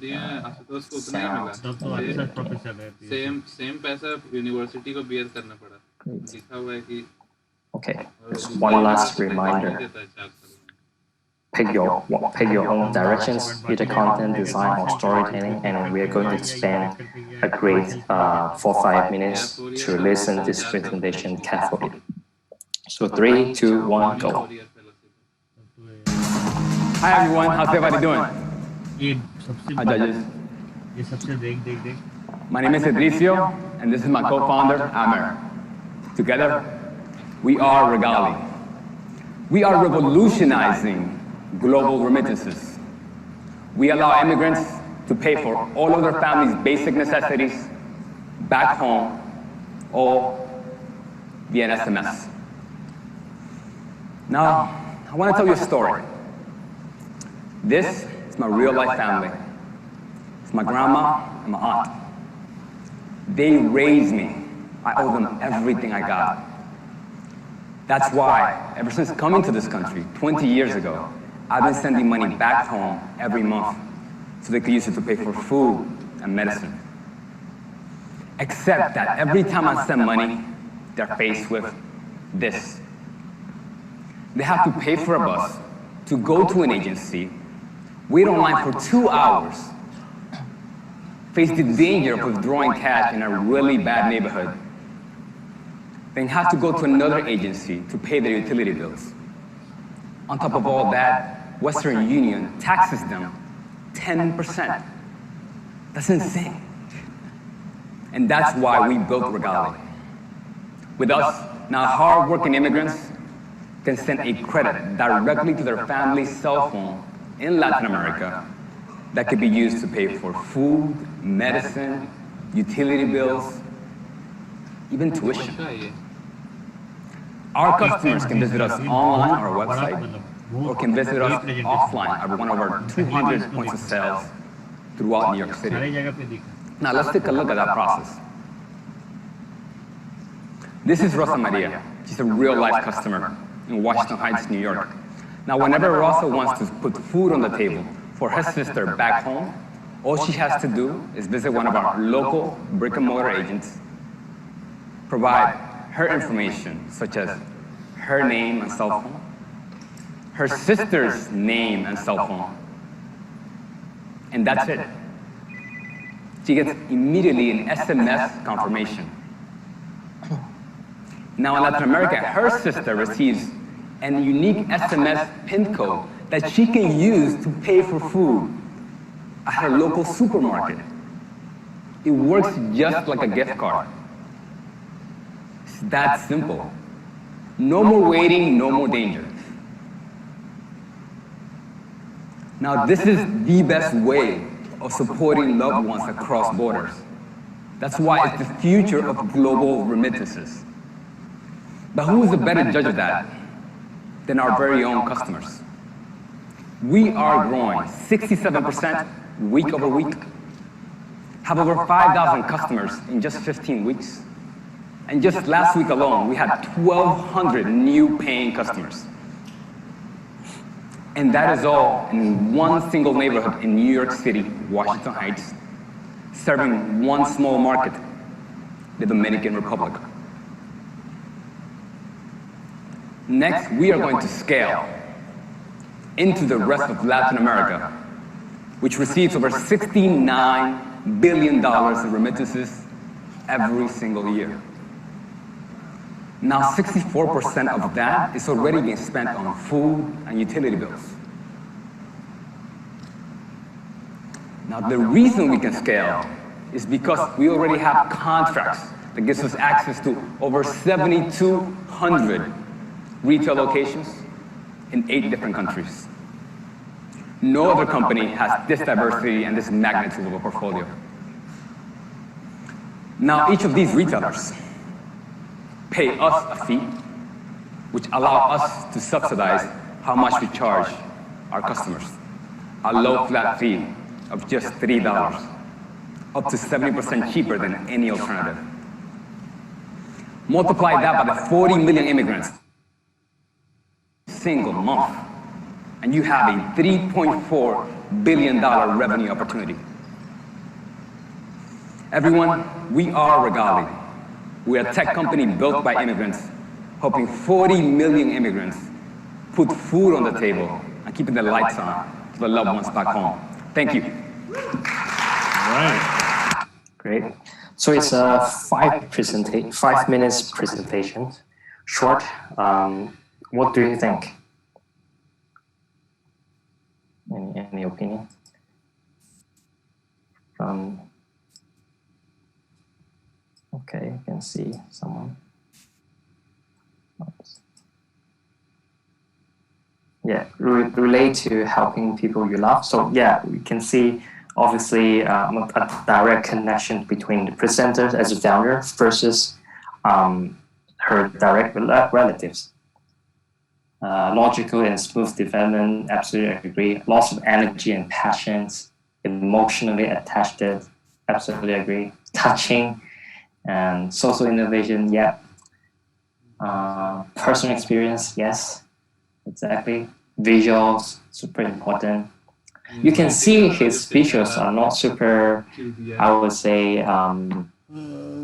sound. Same पैसा university को beer करना पड़ा लिखा हुआ है कि Okay, just one last reminder. Pick your own directions, either content, design, or storytelling, and we are going to spend a great 4 or 5 minutes to listen to this presentation carefully. So 3, 2, 1, go. Hi everyone, how's everybody doing? Hi judges. My name is Edricio, and this is my co-founder, Amer. Together, we are Regali. We are revolutionizing global remittances. We allow immigrants to pay for all of their family's basic necessities back home, all via an SMS. Now, I want to tell you a story. This is my real life family. It's my grandma and my aunt. They raised me. I owe them everything I got. That's why, ever since coming to this country 20 years ago, I've been sending money back home every month so they could use it to pay for food and medicine. Except that every time I send money, they're faced with this. They have to pay for a bus to go to an agency, wait online for 2 hours, face the danger of withdrawing cash in a really bad neighborhood, then have to go to another agency to pay their utility bills. On top of all that, Western Union taxes them 10%. That's insane. And that's why we built Regali. With us, now hard-working immigrants can send a credit directly to their family's cell phone in Latin America that could be used to pay for food, medicine, utility bills, even tuition. Our customers can visit us online on our website, or can visit us offline at one of our 200 points of sales throughout New York City. Now let's take a look at that process. This is Rosa Maria. She's a real-life customer in Washington Heights, New York. Now whenever Rosa wants to put food on the table for her sister back home, all she has to do is visit one of our local brick-and-mortar agents, provide her information, such as her name and cell phone, her sister's name and cell phone, and that's it. She gets immediately an SMS confirmation. Now in Latin America, her sister receives a unique SMS PIN code that she can use to pay for food at her local supermarket. It works just like a gift card. It's that simple. No more waiting, no more danger. Now, this is the best way of supporting loved ones across borders. That's why it's the future of global remittances. But who is a better judge of that than our very own customers? We are growing 67% week over week, have over 5,000 customers in just 15 weeks. And just last week alone, we had 1,200 new paying customers. And that is all in one single neighborhood in New York City, Washington Heights, serving one small market, the Dominican Republic. Next, we are going to scale into the rest of Latin America, which receives over $69 billion in remittances every single year. Now, 64% of that is already being spent on food and utility bills. Now, the reason we can scale is because we already have contracts that gives us access to over 7,200 retail locations in 8 different countries. No other company has this diversity and this magnitude of a portfolio. Now, each of these retailers pay us a fee, which allow us to subsidize how much we charge our customers. A low flat fee of just $3, up to 70% cheaper than any alternative. Multiply that by the 40 million immigrants single month, and you have a $3.4 billion revenue opportunity. Everyone, we are Regali. We're a tech company built by immigrants, helping 40 million immigrants put food on the table and keeping the lights on for the loved ones back home. Thank you. All right. Great. So it's a 5 minutes presentation, short. What do you think? Any opinion? Okay, you can see someone. Oops. Yeah, relate to helping people you love. So yeah, we can see obviously a direct connection between the presenter as a founder versus her direct relatives. Logical and smooth development, absolutely agree. Lots of energy and passions, emotionally attached, absolutely agree. Touching and social innovation, yeah. Personal experience, yes, exactly. Visuals, super important. You can see his visuals are not super, I would say,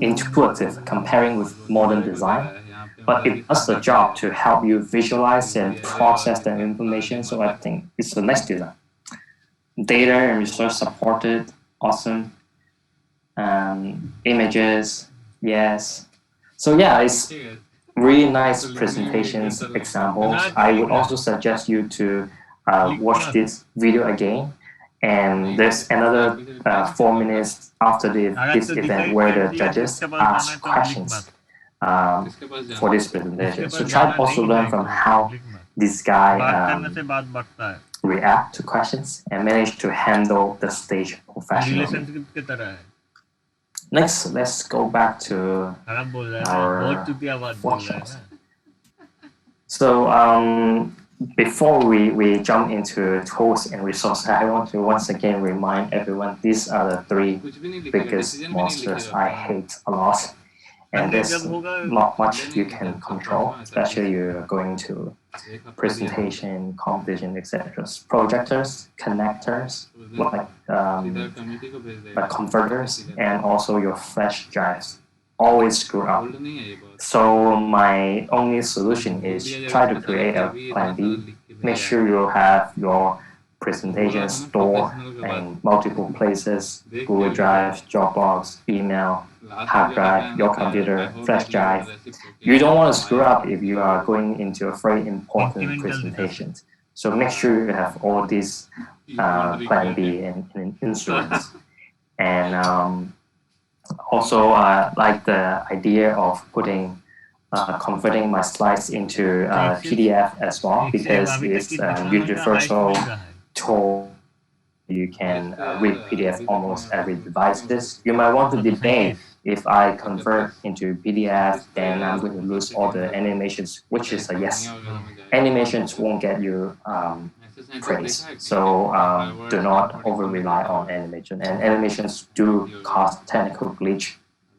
intuitive comparing with modern design. But it does the job to help you visualize and process the information. So I think it's the next design. Data and research supported, awesome. Images, yes. So yeah, it's really nice presentations, examples. I would also suggest you to watch this video again. And there's another 4 minutes after this event where the judges ask questions for this presentation. So try to also learn from how this guy react to questions and manage to handle the stage professionally. Next, let's go back to our workshops. So before we jump into tools and resources, I want to once again remind everyone these are the 3 biggest monsters I hate a lot. And there's not much you can control, especially you're going to presentation, competition, etc. Projectors, connectors, like converters, and also your flash drives always screw up. So my only solution is try to create a plan B. Make sure you have your presentation stored in multiple places: Google Drive, Dropbox, email, hard drive, your computer, flash drive. You don't want to screw up if you are going into a very important presentation. So make sure you have all these plan B and instruments. And also like the idea of converting my slides into PDF as well, because it's a universal tool you can read PDF almost every devices. You might want to debate if I convert into PDF, then I'm going to lose all the animations, which is a yes. Animations won't get you praise. So do not over rely on animation. And animations do cause technical glitch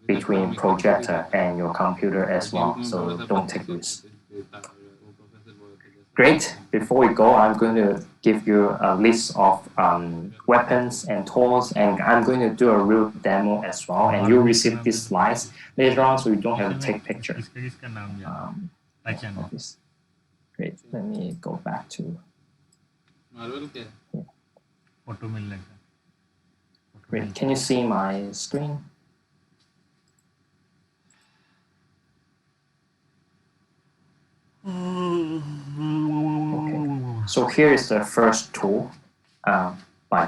between projector and your computer as well. So don't take risks. Great. Before we go, I'm going to give you a list of weapons and tools, and I'm going to do a real demo as well. And you'll receive these slides later on, so you don't have to take pictures. Great. Let me go back to. Great. Can you see my screen? Okay. So here is the first tool by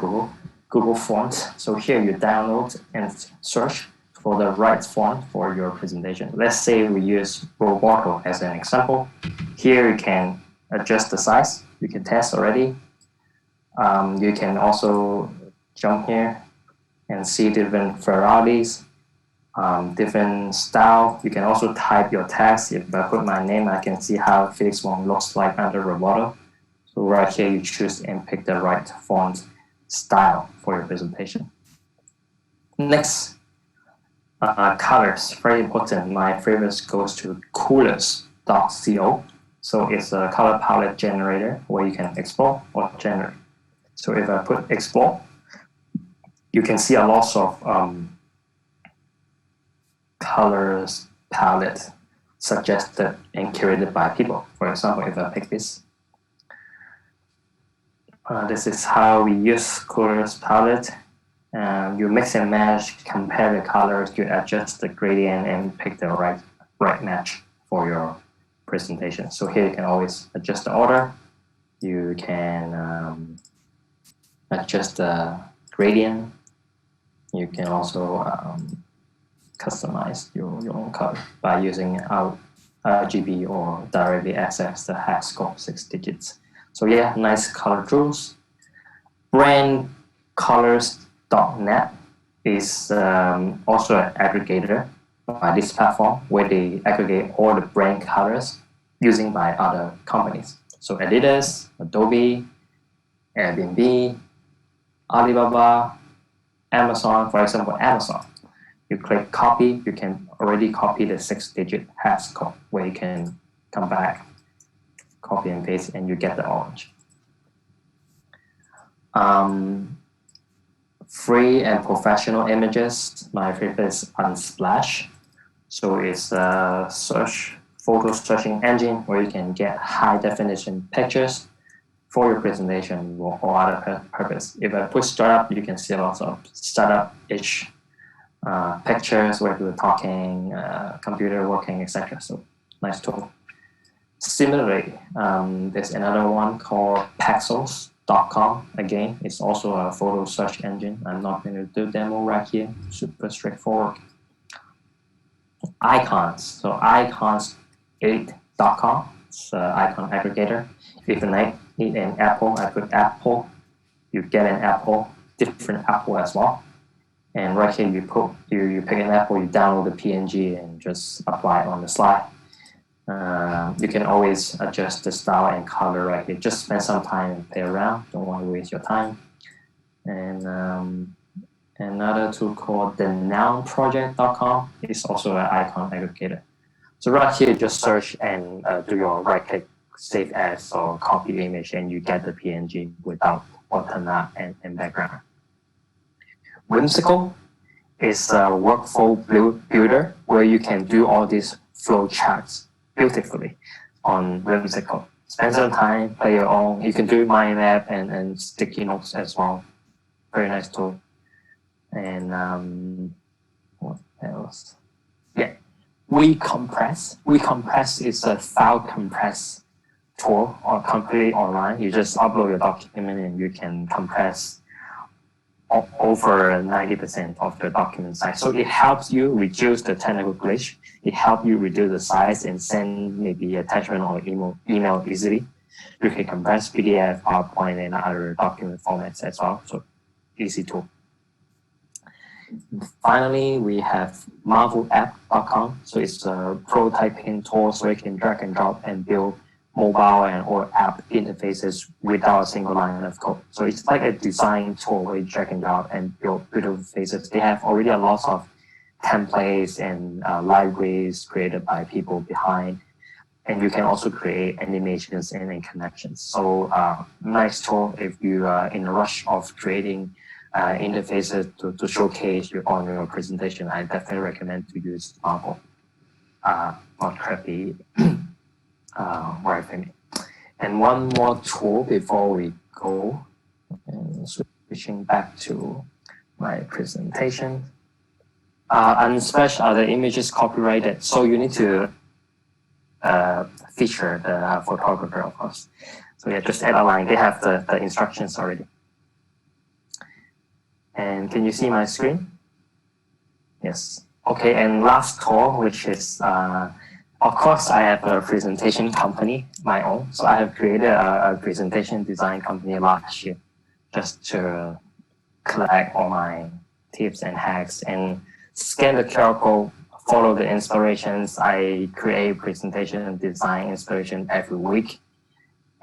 Google Fonts. So here you download and search for the right font for your presentation. Let's say we use Roboto as an example. Here you can adjust the size. You can test already. You can also jump here and see different varieties, different style. You can also type your text. If I put my name, I can see how Felix Wong looks like under Roboto. So right here, you choose and pick the right font style for your presentation. Next, colors, very important. My favorite goes to coolers.co. So it's a color palette generator where you can explore or generate. So if I put explore, you can see a lot of colors palette suggested and curated by people. For example, if I pick this, this is how we use colors palette. You mix and match, compare the colors, you adjust the gradient and pick the right match for your presentation. So here you can always adjust the order. You can adjust the gradient. You can also customize your own color by using RGB or directly access the hex code 6 digits. So yeah, nice color tools. Brandcolors.net is also an aggregator by this platform where they aggregate all the brand colors using by other companies. So Adidas, Adobe, Airbnb, Alibaba, Amazon, for example, Amazon. You click copy, you can already copy the 6-digit hex code where you can come back, copy and paste, and you get the orange. Free and professional images. My favorite is Unsplash. So it's a photo searching engine where you can get high definition pictures for your presentation or other purpose. If I put startup, you can see lots of startup-ish pictures where people are talking, computer working, etc. So nice tool. Similarly, there's another one called Pexels.com. Again, it's also a photo search engine. I'm not going to do demo right here. Super straightforward. Icons. So icons8.com. It's an icon aggregator. If you need an apple, I put Apple. You get an apple, different apple as well. And right here, you pick an apple, you download the PNG and just apply it on the slide. You can always adjust the style and color right here. Just spend some time and play around. Don't want to waste your time. And another tool called thenounproject.com is also an icon aggregator. So right here, just search and do your right click, save as or copy image, and you get the PNG without watermark and background. Whimsical is a workflow builder where you can do all these flow charts beautifully on Whimsical. Spend some time, play your own. You can do mind map and sticky notes as well. Very nice tool. And what else? Yeah, WeCompress. WeCompress is a file compress tool or completely online. You just upload your document and you can compress over 90% of the document size. So it helps you reduce the technical glitch. It helps you reduce the size and send maybe attachment or email easily. You can compress PDF, PowerPoint, and other document formats as well. So easy tool. Finally, we have marvelapp.com. So it's a prototyping tool so you can drag and drop and build mobile and or app interfaces without a single line of code. So it's like a design tool where you drag and drop and build beautiful faces. They have already a lot of templates and libraries created by people behind. And you can also create animations and connections. So nice tool if you are in a rush of creating interfaces to showcase on your presentation. I definitely recommend to use Marvel, not crappy wireframing. And one more tool before we go, and switching back to my presentation. Unspecial, the image is copyrighted, so you need to feature the photographer, of course. So yeah, just add a line. They have the instructions already. And can you see my screen? Yes. Okay, and last tool, which is, of course, I have a presentation company, my own. So I have created a presentation design company last year just to collect all my tips and hacks and scan the QR code, follow the inspirations. I create presentation and design inspiration every week.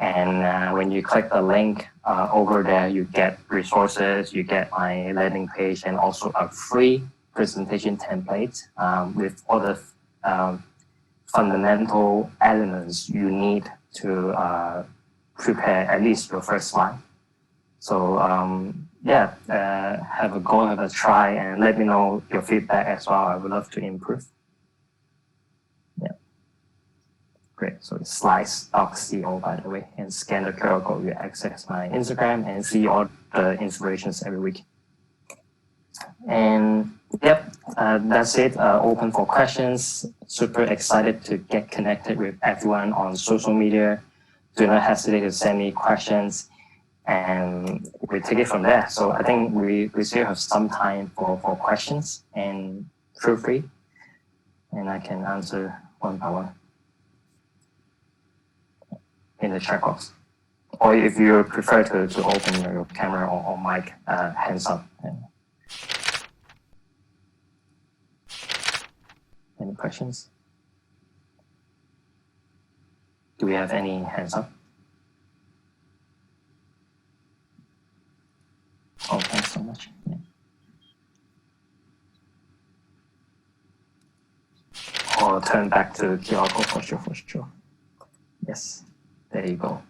And when you click the link over there, you get resources, you get my landing page, and also a free presentation template with all the fundamental elements you need to prepare at least your first slide. So yeah, have a go, have a try, and let me know your feedback as well. I would love to improve. Yeah. Great. So it's slides.co, by the way, and scan the QR code. You access my Instagram and see all the inspirations every week. And yep, that's it. Open for questions. Super excited to get connected with everyone on social media. Do not hesitate to send me questions, and we take it from there. So I think we still have some time for questions, and feel free, and I can answer one by one in the chat box. Or if you prefer to open your camera or mic, hands up. Any questions? Do we have any hands up? Oh, thanks so much. Yeah. Or turn back to QR code for sure. Yes, there you go.